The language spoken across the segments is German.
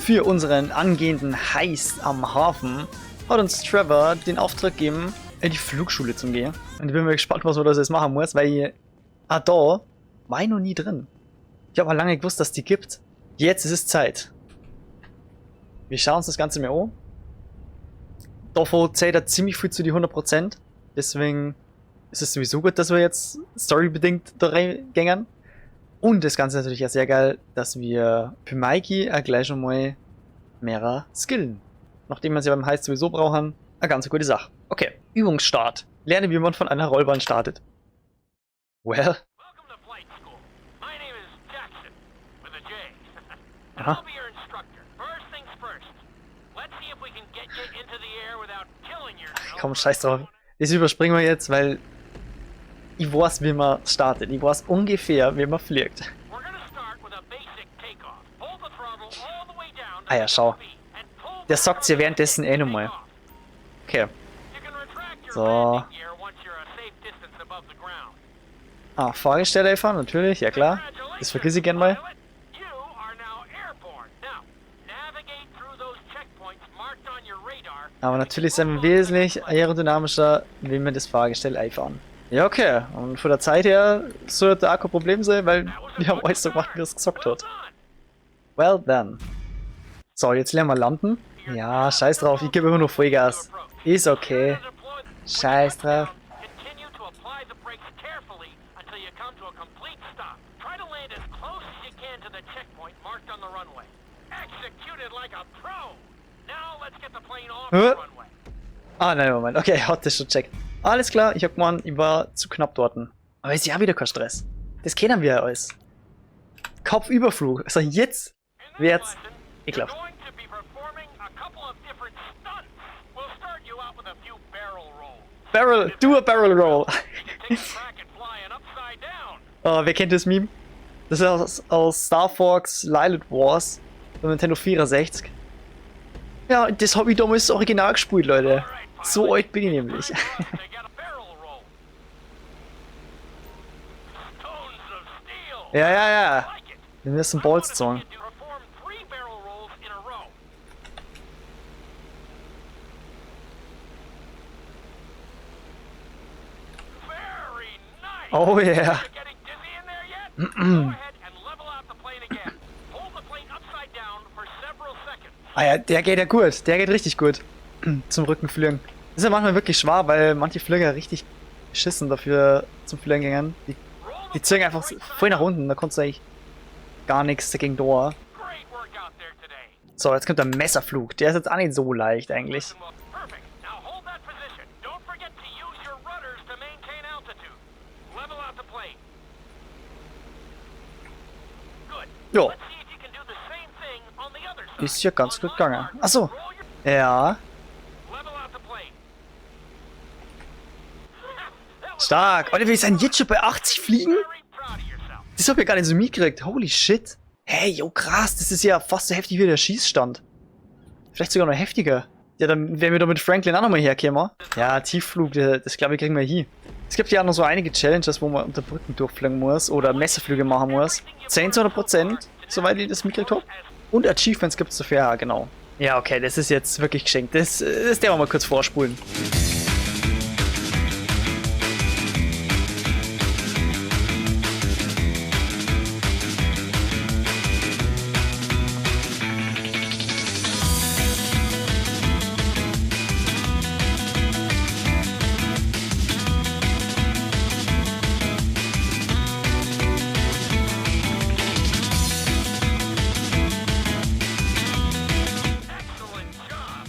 für unseren angehenden Heist am Hafen hat uns Trevor den Auftrag gegeben, in die Flugschule zu gehen. Und ich bin mal gespannt, was man da jetzt machen muss, weil da war ich noch nie drin. Ich habe auch lange gewusst, dass die gibt. Jetzt ist es Zeit. Wir schauen uns das Ganze mal an. Davon zählt er ziemlich viel zu die 100%. Deswegen ist es sowieso gut, dass wir jetzt storybedingt da reingängen. Und das Ganze ist natürlich auch sehr geil, dass wir für Mikey auch gleich schon mal mehrere skillen. Nachdem wir sie beim Heist sowieso brauchen, eine ganz gute Sache. Okay, Übungsstart. Lerne, wie man von einer Rollbahn startet. Well. Aha. Komm, scheiß drauf. Das überspringen wir jetzt, weil ich weiß, wie man startet. Ich weiß ungefähr, wie man fliegt. Ah ja, schau. Der sagt sie währenddessen eh nochmal. Okay. So. Ah, Fahrgestell einfach, natürlich, ja klar. Das vergiss ich gern mal. Aber natürlich sind wir wesentlich aerodynamischer, wenn wir das Fahrgestell einfahren. Ja, okay. Und von der Zeit her sollte auch kein Problem sein, weil wir haben alles so gemacht, wie es gesagt hat. Well then. So, jetzt lernen wir landen. Ja, scheiß drauf, ich gebe immer nur Vollgas. Ist okay. Scheiß drauf. Ah, nein, Moment. Okay, hat das schon checkt. Alles klar, ich hab gemeint, ich war zu knapp dort. Aber ist ja wieder kein Stress. Das kennen wir ja alles. Kopfüberflug. Also jetzt wird's ekelhaft. Do a barrel roll. Oh, wer kennt das Meme? Das ist aus Star Fox Lilith Wars von Nintendo 64. Ja, das habe ich damals original gespielt, Leute. So alt bin ich nämlich. Ja. Wir müssen Balls zahlen. Oh yeah. Ah ja, der geht ja gut. Der geht richtig gut. Zum Rückenfliegen. Das ist ja manchmal wirklich schwer, weil manche Flieger richtig beschissen dafür zum Fliegen gehen. Die ziehen einfach voll nach unten. Da kannst du eigentlich gar nichts dagegen da. So, jetzt kommt der Messerflug. Der ist jetzt auch nicht so leicht eigentlich. Jo. Ist ja ganz gut gegangen. Achso. Ja. Stark. Alter, wir sind jetzt schon bei 80 Fliegen? Das hab ich gar nicht so mitgekriegt. Holy shit. Hey, jo krass. Das ist ja fast so heftig wie der Schießstand. Vielleicht sogar noch heftiger. Ja, dann werden wir da mit Franklin auch nochmal herkommen. Ja, Tiefflug, das glaube ich kriegen wir hier. Es gibt ja auch noch so einige Challenges, wo man unter Brücken durchfliegen muss oder Messerflüge machen muss. 10 zu 100%, soweit ich das mitgekriegt habe. Und Achievements gibt es dafür, ja genau. Ja, okay, das ist jetzt wirklich geschenkt. Das der wir mal kurz vorspulen.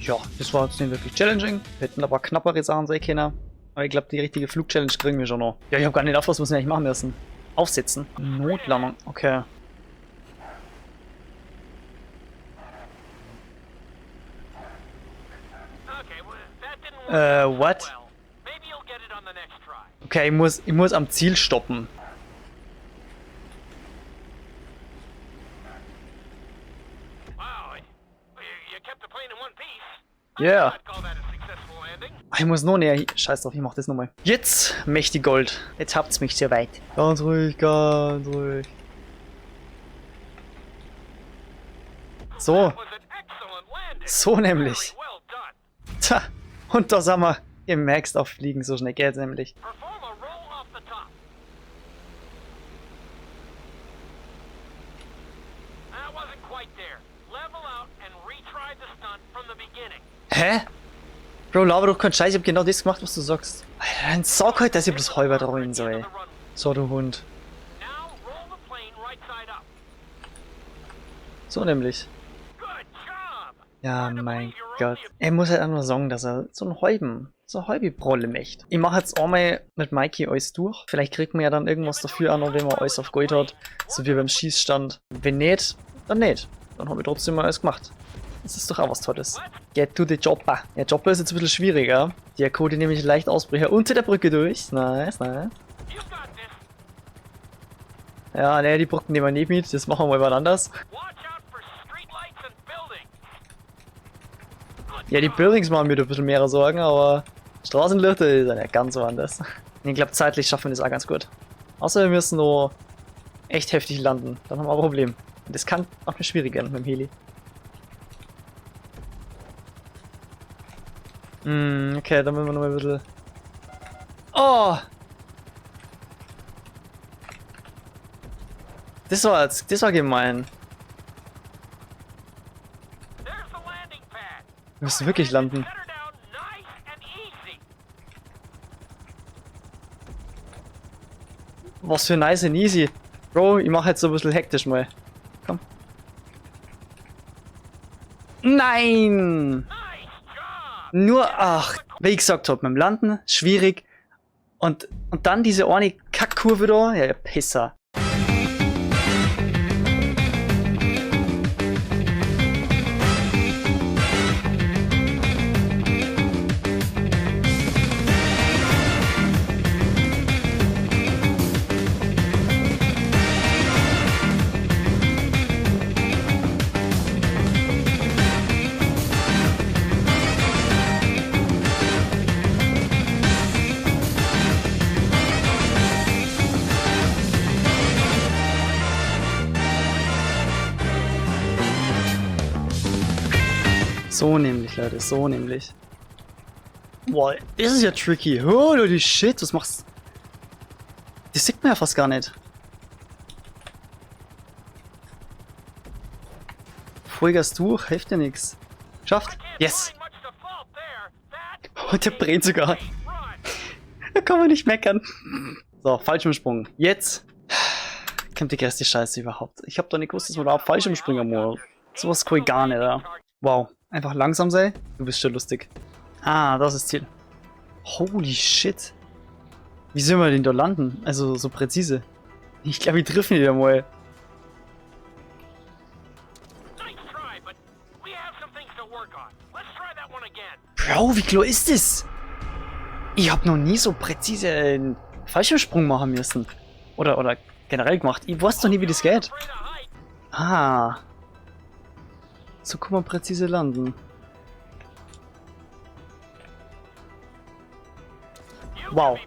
Ja, das war jetzt nicht wirklich challenging. Wir hätten aber knappere Sachen sein können. Aber ich glaube, die richtige Flug-Challenge kriegen wir schon noch. Ja, ich habe gar nicht aufgepasst, was wir eigentlich machen müssen. Aufsetzen. Notlandung. Okay. What? Okay, ich muss am Ziel stoppen. Ja. Yeah. Ich muss noch näher. Scheiß drauf, ich mach das nochmal. Jetzt, mächtig Gold. Jetzt habt's mich sehr weit. Ganz ruhig, ganz ruhig. So. So nämlich. Tja, und da sind wir gemaxt auf Fliegen, so schnell geht's nämlich. Hä? Bro, laber doch keinen Scheiß, ich hab genau das gemacht, was du sagst. Alter, dann sag halt, dass ich bloß halber rein soll. So, du Hund. So nämlich. Ja, mein Gott. Er muss halt auch nur sagen, dass er so ein Häubi-Brolle möchte. Ich mache jetzt einmal mit Mikey alles durch. Vielleicht kriegt man ja dann irgendwas dafür auch noch, wenn man alles auf Gold hat. So wie beim Schießstand. Wenn nicht, dann nicht. Dann habe ich trotzdem mal alles gemacht. Das ist doch auch was Tolles. Get to the Chopper. Der Chopper ist jetzt ein bisschen schwieriger. Der Code nämlich leicht Ausbrecher unter der Brücke durch. Nice, nice. Ja, ne, die Brücken nehmen wir nicht mit. Das machen wir mal was anders. Ja, die Buildings machen mir ein bisschen mehr Sorgen, aber Straßenlichter ist ja nicht ganz so anders. Ich glaube, zeitlich schaffen wir das auch ganz gut. Außer wir müssen nur echt heftig landen. Dann haben wir ein Problem. Und das kann auch nicht schwierig werden mit dem Heli. Okay, dann müssen wir noch mal ein bisschen... Oh! Das war gemein. Wir müssen wirklich landen. Was für nice and easy. Bro, ich mach jetzt so ein bisschen hektisch mal. Komm. Nein! Nur, ach, wie ich gesagt habe, beim Landen, schwierig. Und dann diese eine Kackkurve da, ja, Pisser. So nämlich, Leute, so nämlich. Boah, das ist ja tricky. Holy shit, was machst du? Das sieht man ja fast gar nicht. Vollgas durch, hilft dir nix. Schafft. Yes. Und der brät sogar. Da kann man nicht meckern. So, Fallschirmsprung. Jetzt kommt die größte Scheiße überhaupt. Ich hab doch nicht gewusst, dass man da auf Fallschirmspringer muss. Sowas kann ich gar nicht, ja. Wow. Einfach langsam sei. Du bist schon lustig. Ah, das ist Ziel. Holy shit. Wie sollen wir denn da landen? Also so präzise. Ich glaube, wir treffen ihn ja mal. Bro, wie klar ist das? Ich habe noch nie so präzise einen Fallschirmsprung machen müssen. Oder generell gemacht. Ich weiß doch nie, wie das geht. Ah. So kann man präzise landen. Wow.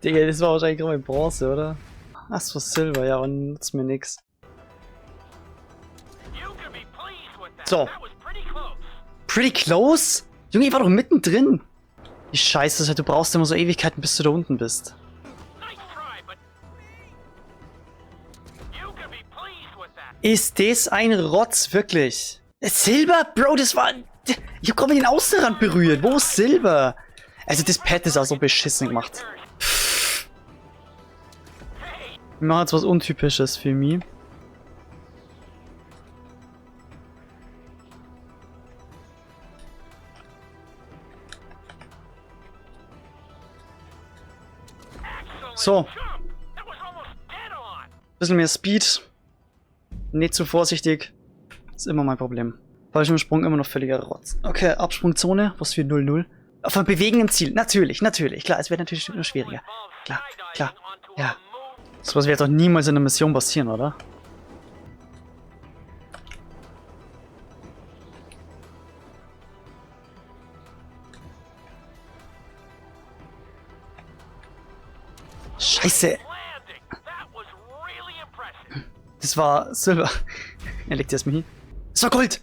Digga, das war wahrscheinlich gerade Bronze, oder? Ach, das war Silber, ja, und nutzt mir nix. So. Pretty close? Junge, ich war doch mittendrin. Wie scheiße ist halt, du brauchst immer so Ewigkeiten, bis du da unten bist. Ist das ein Rotz, wirklich? Silber? Bro, das war... Ich hab gerade den Außenrand berührt. Wo ist Silber? Also das Pad ist auch so beschissen gemacht. Wir machen jetzt was Untypisches für mich. So. Bisschen mehr Speed. Nicht zu vorsichtig. Ist immer mein Problem. Fallschirmsprung immer noch völliger Rotz. Okay, Absprungzone. Was für 0-0. Von Bewegen im Ziel. Natürlich, natürlich. Klar, es wird natürlich nur schwieriger. Klar, klar. Ja. So was wird doch niemals in einer Mission passieren, oder? Scheiße. Das war Silber. Er legt erstmal hin. Das war Gold!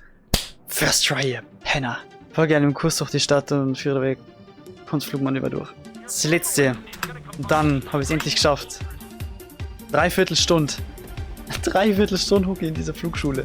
First try, ihr Penner. Fahr gerne im Kurs durch die Stadt und führe weg. Kunstflugmanöver durch. Das letzte. Und dann habe ich es endlich geschafft. 3/4 Stunde. 3/4 Stunde hocke ich in dieser Flugschule.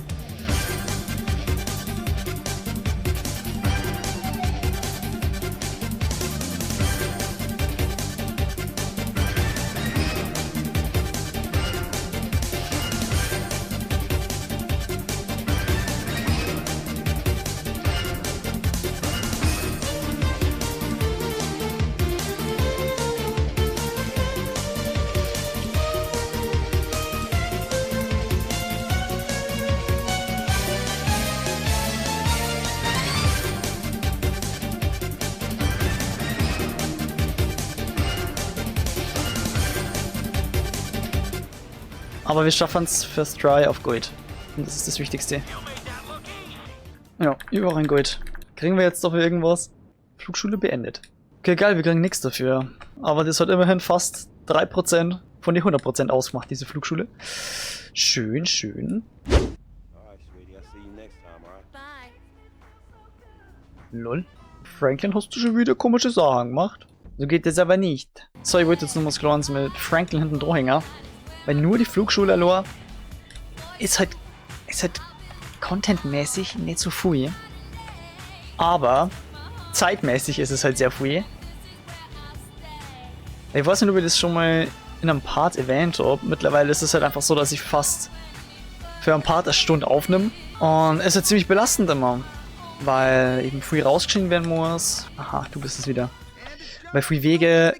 Aber wir schaffen es First Try auf Gold. Und das ist das Wichtigste. Ja, überall ein Gold. Kriegen wir jetzt dafür irgendwas? Flugschule beendet. Okay, geil, wir kriegen nichts dafür. Aber das hat immerhin fast 3% von den 100% ausgemacht, diese Flugschule. Schön, schön. Lol. Franklin, hast du schon wieder komische Sachen gemacht? So geht das aber nicht. So, ich wollte jetzt noch was Kleines mit Franklin hinten dran hängen. Weil nur die Flugschule allein ist halt contentmäßig nicht so viel. Aber zeitmäßig ist es halt sehr viel. Ich weiß nicht, ob ich das schon mal in einem Part erwähnt habe. Mittlerweile ist es halt einfach so, dass ich fast für einen Part eine Stunde aufnehme. Und es ist halt ziemlich belastend immer. Weil eben viel rausgeschrieben werden muss. Aha, du bist es wieder. Weil viel Wege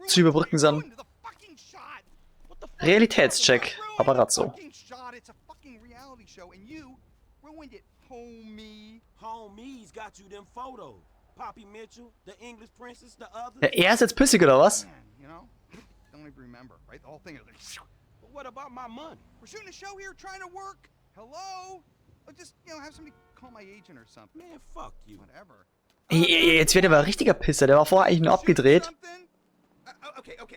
zu überbrücken sind. Realitätscheck, Paparazzo. Ja, er ist jetzt pissig, oder was? Jetzt wird er aber ein richtiger Pisser, der war vorher eigentlich nur abgedreht.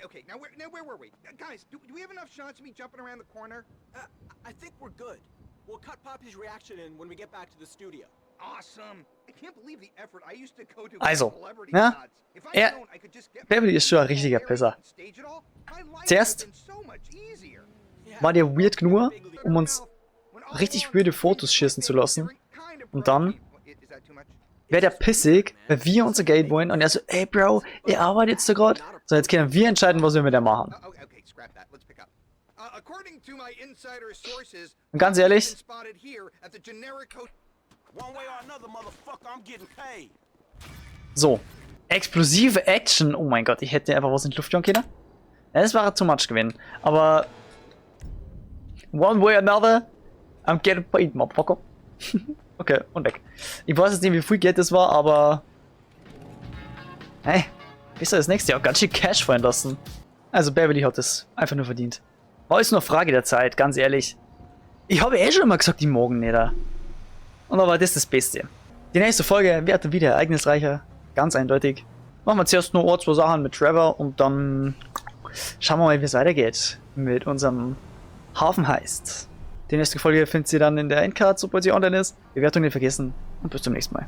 Okay. Now where were we? Guys, do we have enough shots of me jumping around the corner? I think we're good. We'll cut Poppy's reaction in when we get back to the studio. Awesome. I can't believe the effort I used to go to Also, celebrity ja, shots. If I had known I could just get Beverly ist schon ein richtiger Pisser. Zuerst war der weird genug, um uns richtig weirde Fotos schießen zu lassen. Und dann wäre der pissig, weil wir unser Geld wollen und er so, ey Bro, ihr arbeitet jetzt da gerade. So, jetzt können wir entscheiden, was wir mit der machen. Und ganz ehrlich, so, explosive Action, oh mein Gott, ich hätte einfach was in die Luft jagen können. Ja, das war too much gewesen, aber one way or another, I'm getting paid, motherfucker. Okay, und weg. Ich weiß jetzt nicht, wie viel Geld das war, aber hey, besser das nächste Jahr ganz schön Cash fallen lassen. Also Beverly hat es einfach nur verdient. War alles nur eine Frage der Zeit, ganz ehrlich. Ich habe schon immer gesagt, die morgen nicht. Und aber das ist das Beste. Die nächste Folge wird dann wieder ereignisreicher, ganz eindeutig. Machen wir zuerst nur zwei Sachen mit Trevor und dann schauen wir mal, wie es weitergeht mit unserem Hafenheist. Die nächste Folge findet ihr dann in der Endcard, sobald sie online ist. Bewertung nicht vergessen und bis zum nächsten Mal.